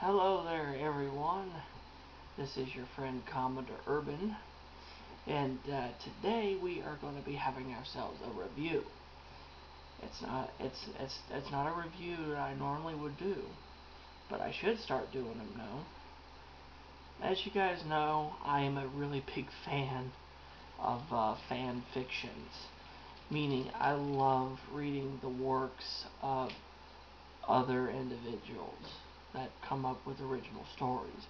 Hello there, everyone. This is your friend Commodore Urban, and today we are going to be having ourselves a review. It's not a review that I normally would do, but I should start doing them now. As you guys know, I am a really big fan of fan fictions, meaning I love reading the works of other individuals that come up with original stories.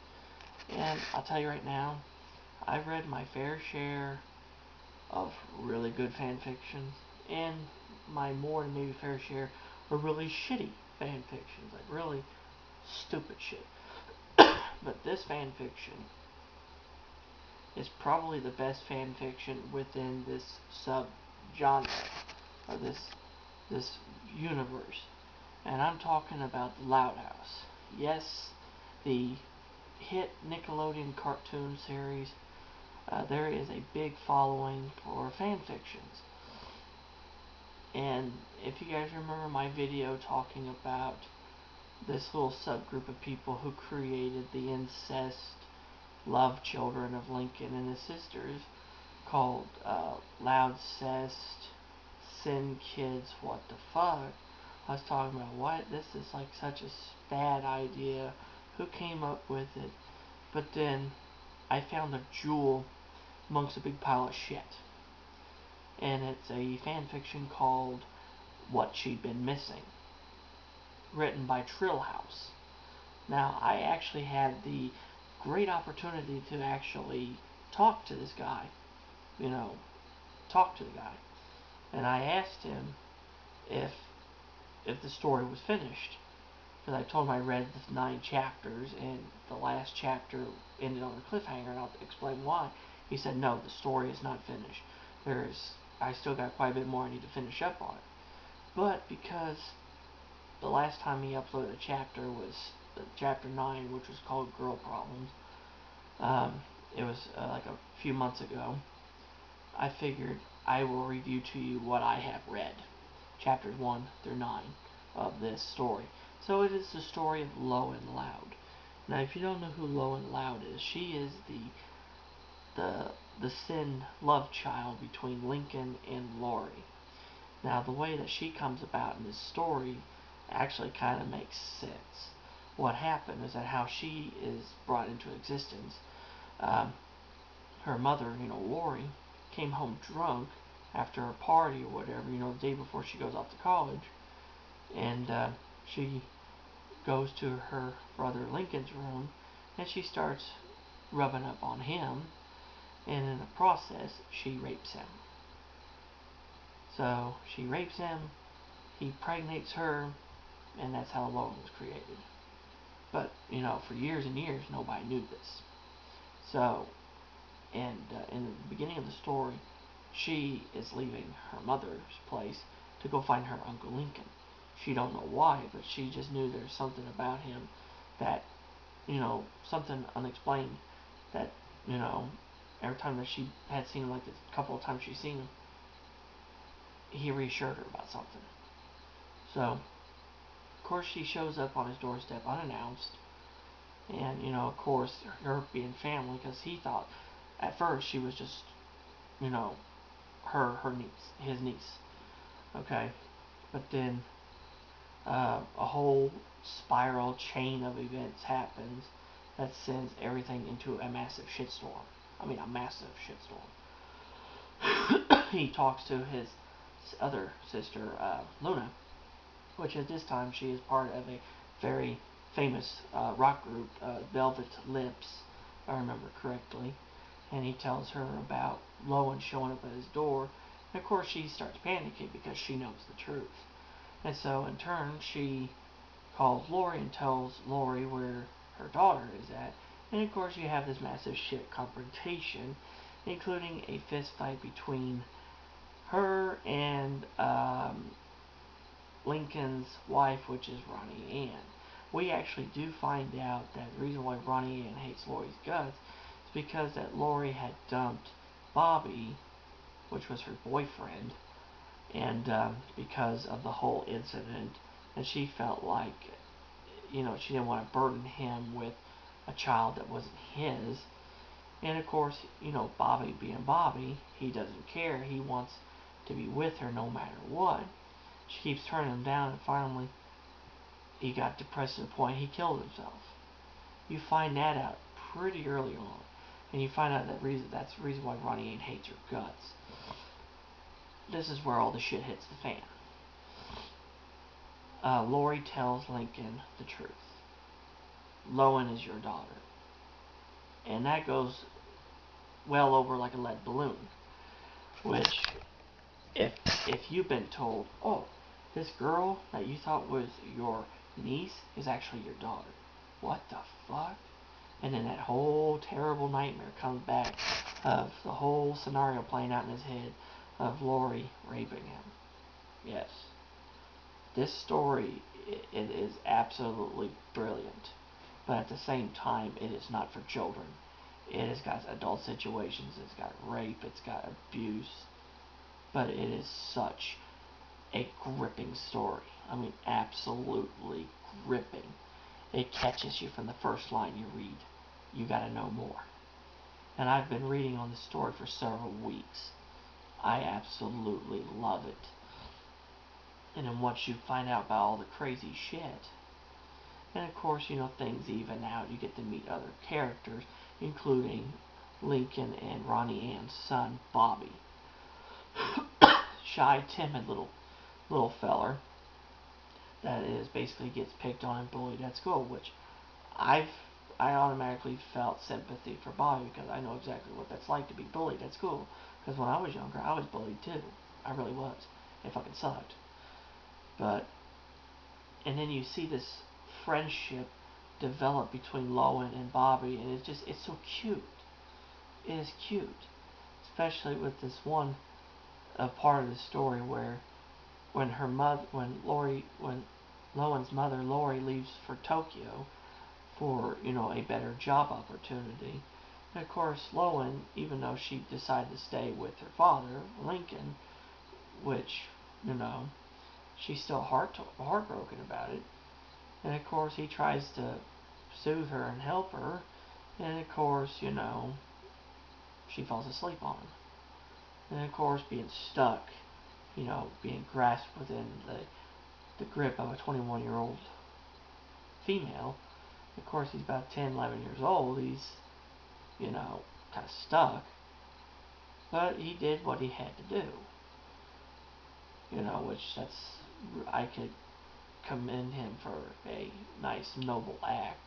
And I'll tell you right now, I've read my fair share of really good fan fictions, and my more than maybe fair share of really shitty fan fictions, like really stupid shit. But this fan fiction is probably the best fan fiction within this sub-genre, or this universe. And I'm talking about The Loud House. Yes, the hit Nickelodeon cartoon series. There is a big following for fan fictions. And if you guys remember my video talking about this little subgroup of people who created the incest love children of Lincoln and his sisters, called Loudcest, Sin Kids, What the Fuck, I was talking about what this is like such a bad idea. Who came up with it? But then I found a jewel amongst a big pile of shit. And it's a fan fiction called What She'd Been Missing, written by Trillhouse. Now, I actually had the great opportunity to actually talk to this guy. Talk to the guy. And I asked him if the story was finished. Because I told him I read the 9 chapters, and the last chapter ended on a cliffhanger, and I'll explain why. He said, no, the story is not finished. I still got quite a bit more I need to finish up on it. But because the last time he uploaded a chapter was chapter 9, which was called Girl Problems, it was like a few months ago, I figured I will review to you what I have read. Chapters 1 through 9 of this story. So it is the story of Low and Loud. Now, if you don't know who Low and Loud is, she is the sin love child between Lincoln and Lori. Now, the way that she comes about in this story actually kind of makes sense. What happened is that how she is brought into existence. Her mother, Lori, came home drunk after a party or whatever, the day before she goes off to college, and she goes to her brother Lincoln's room, and she starts rubbing up on him, and in the process, she rapes him. So, she rapes him, he impregnates her, and that's how Logan was created. But, for years and years, nobody knew this. So, and in the beginning of the story, she is leaving her mother's place to go find her Uncle Lincoln. She don't know why, but she just knew there's something about him that, something unexplained that, every time that she had seen him, like a couple of times she's seen him, he reassured her about something. So, of course, she shows up on his doorstep unannounced, and, of course, her being family, because he thought, at first, she was just, her niece, his niece, okay? But then, a whole spiral chain of events happens that sends everything into a massive shitstorm. I mean, a massive shitstorm. He talks to his other sister, Luna, which at this time she is part of a very famous rock group, Velvet Lips, if I remember correctly. And he tells her about Lowen showing up at his door. And of course she starts panicking because she knows the truth. And so in turn she calls Lori and tells Lori where her daughter is at. And of course you have this massive shit confrontation, including a fist fight between her and Lincoln's wife, which is Ronnie Ann. We actually do find out that the reason why Ronnie Ann hates Lori's guts is because that Lori had dumped Bobby, which was her boyfriend, and because of the whole incident, and she felt like she didn't want to burden him with a child that wasn't his. And of course, Bobby being Bobby, he doesn't care. He wants to be with her no matter what. She keeps turning him down, and finally, he got depressed to the point he killed himself. You find that out pretty early on, and you find out that's the reason why Ronnie Anne hates her guts. This is where all the shit hits the fan. Lori tells Lincoln the truth. Lowen is your daughter. And that goes well over like a lead balloon. Which, if you've been told, oh, this girl that you thought was your niece is actually your daughter. What the fuck? And then that whole terrible nightmare comes back of the whole scenario playing out in his head of Lori raping him. Yes. This story, it is absolutely brilliant. But at the same time, it is not for children. It has got adult situations, it's got rape, it's got abuse. But it is such a gripping story. I mean, absolutely gripping. It catches you from the first line you read. You gotta know more. And I've been reading on this story for several weeks. I absolutely love it. And then once you find out about all the crazy shit, and of course, things even out. You get to meet other characters, including Lincoln and Ronnie Anne's son, Bobby. Shy, timid little feller that is basically gets picked on and bullied at school, which I automatically felt sympathy for Bobby because I know exactly what that's like to be bullied at school. Because when I was younger, I was bullied too. I really was. It fucking sucked. And then you see this friendship develop between Lowen and Bobby, and it's so cute. It is cute, especially with this one part of the story where when Lowen's mother Lori leaves for Tokyo for a better job opportunity. And of course, Lowen, even though she decided to stay with her father, Lincoln, which she's still heartbroken about it. And of course, he tries to soothe her and help her. And of course, she falls asleep on him. And of course, being stuck, being grasped within the grip of a 21-year-old female. Of course, he's about 10, 11 years old. He's, kind of stuck. But he did what he had to do. Which I could commend him for a nice, noble act.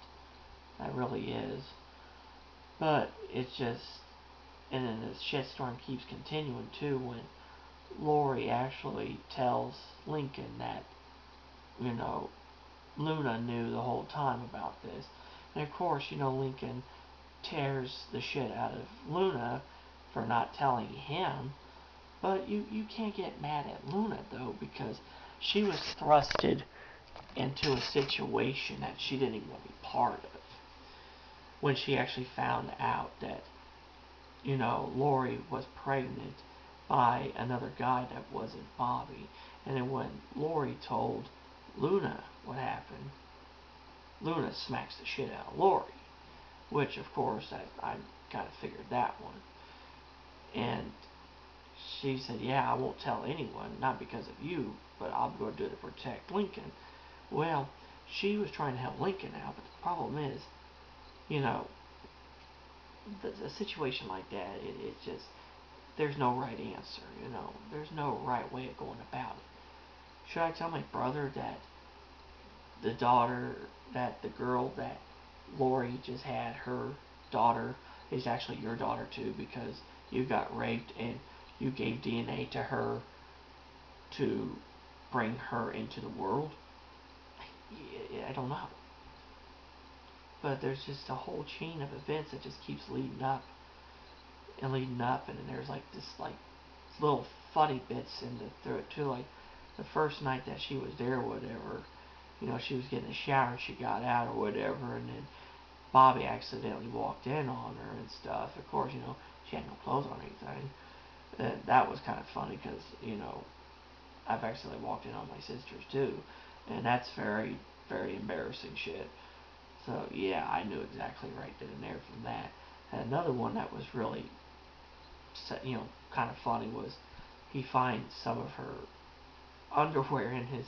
That really is. But it's just, and then the shitstorm keeps continuing too when Lori actually tells Lincoln that, Luna knew the whole time about this. And of course, Lincoln tears the shit out of Luna for not telling him. But you can't get mad at Luna, though, because she was thrusted into a situation that she didn't even want to be part of. When she actually found out that, Lori was pregnant by another guy that wasn't Bobby. And then when Lori told Luna what happened, Luna smacks the shit out of Lori. Which, of course, I kind of figured that one. And she said, yeah, I won't tell anyone, not because of you, but I'm going to do it to protect Lincoln. Well, she was trying to help Lincoln out, but the problem is, a situation like that, it just, there's no right answer, there's no right way of going about it. Should I tell my brother that the girl that Lori just had, her daughter, is actually your daughter too because you got raped and you gave DNA to her to bring her into the world? I don't know. But there's just a whole chain of events that just keeps leading up and leading up, and then there's like little funny bits through it too. Like the first night that she was there, or whatever, she was getting a shower and she got out or whatever, and then Bobby accidentally walked in on her and stuff. Of course, she had no clothes on or anything. And that was kind of funny because I've accidentally walked in on my sisters too, and that's very very embarrassing shit. So yeah, I knew exactly right then and there from that. And another one that was really, kind of funny was he finds some of her underwear in his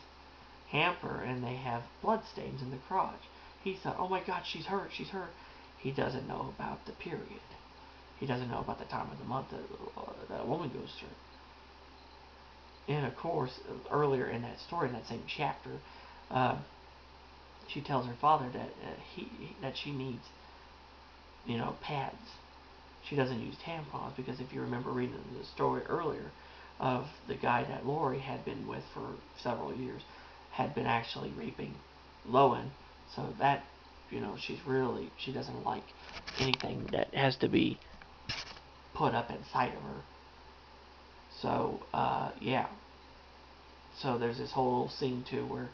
hamper and they have blood stains in the crotch. He thought, oh my God, she's hurt, she's hurt. He doesn't know about the period. He doesn't know about the time of the month that a woman goes through. And of course, earlier in that story, in that same chapter, uh, she tells her father that she needs, pads. She doesn't use tampons because if you remember reading the story earlier of the guy that Lori had been with for several years, had been actually raping Lowen, so that, she doesn't like anything that has to be put up inside of her. So, yeah. So there's this whole scene too where,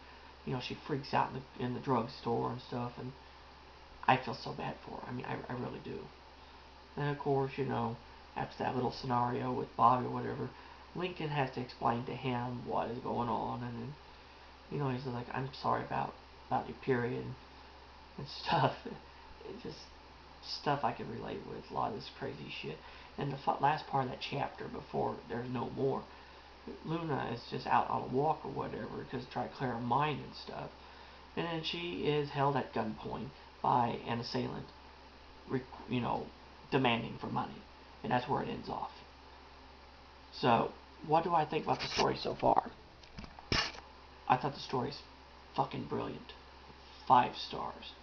she freaks out in the drugstore and stuff, and I feel so bad for her. I mean, I really do. And of course, after that little scenario with Bobby or whatever, Lincoln has to explain to him what is going on, and then, he's like, I'm sorry about your period and stuff. It's just stuff I can relate with, a lot of this crazy shit. And the last part of that chapter, before there's no more, Luna is just out on a walk or whatever, because try to clear her mind and stuff. And then she is held at gunpoint by an assailant, you know, demanding for money. And that's where it ends off. So, what do I think about the story so far? I thought the story's fucking brilliant. 5 stars.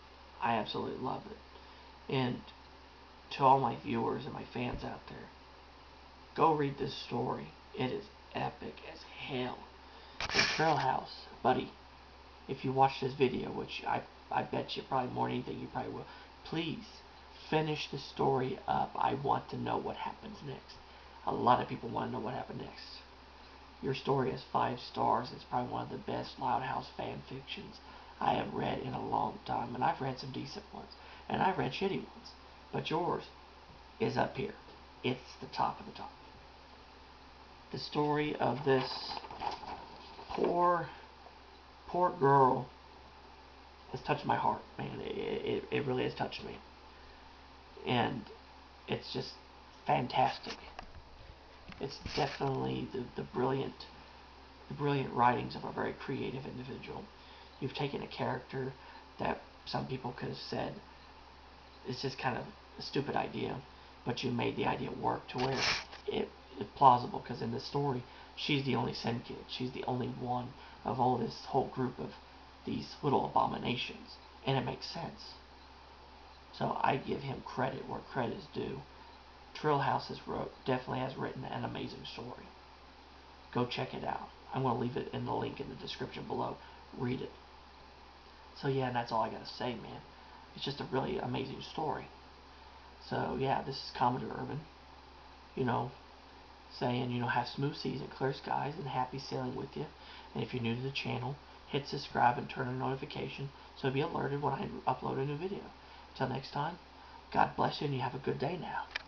I absolutely love it. And to all my viewers and my fans out there, go read this story. It is epic as hell. The Trillhouse, buddy, if you watch this video, which I bet you probably more than anything you probably will, please finish the story up. I want to know what happens next. A lot of people want to know what happened next. Your story is 5 stars. It's probably one of the best Loud House fan fictions I have read in a long time. And I've read some decent ones. And I've read shitty ones. But yours is up here. It's the top of the top. The story of this poor girl has touched my heart, man. It really has touched me. And it's just fantastic. It's definitely the brilliant writings of a very creative individual. You've taken a character that some people could have said it's just kind of a stupid idea, but you made the idea work to where it's plausible, because in the story, she's the only Sin Kid. She's the only one of all this whole group of these little abominations, and it makes sense. So I give him credit where credit is due. Trillhouse definitely has written an amazing story. Go check it out. I'm going to leave it in the link in the description below. Read it. So yeah, and that's all I got to say, man. It's just a really amazing story. So yeah, this is Commodore Urban. Saying, have smooth seas and clear skies and happy sailing with you. And if you're new to the channel, hit subscribe and turn on notification so you'll be alerted when I upload a new video. Until next time, God bless you and you have a good day now.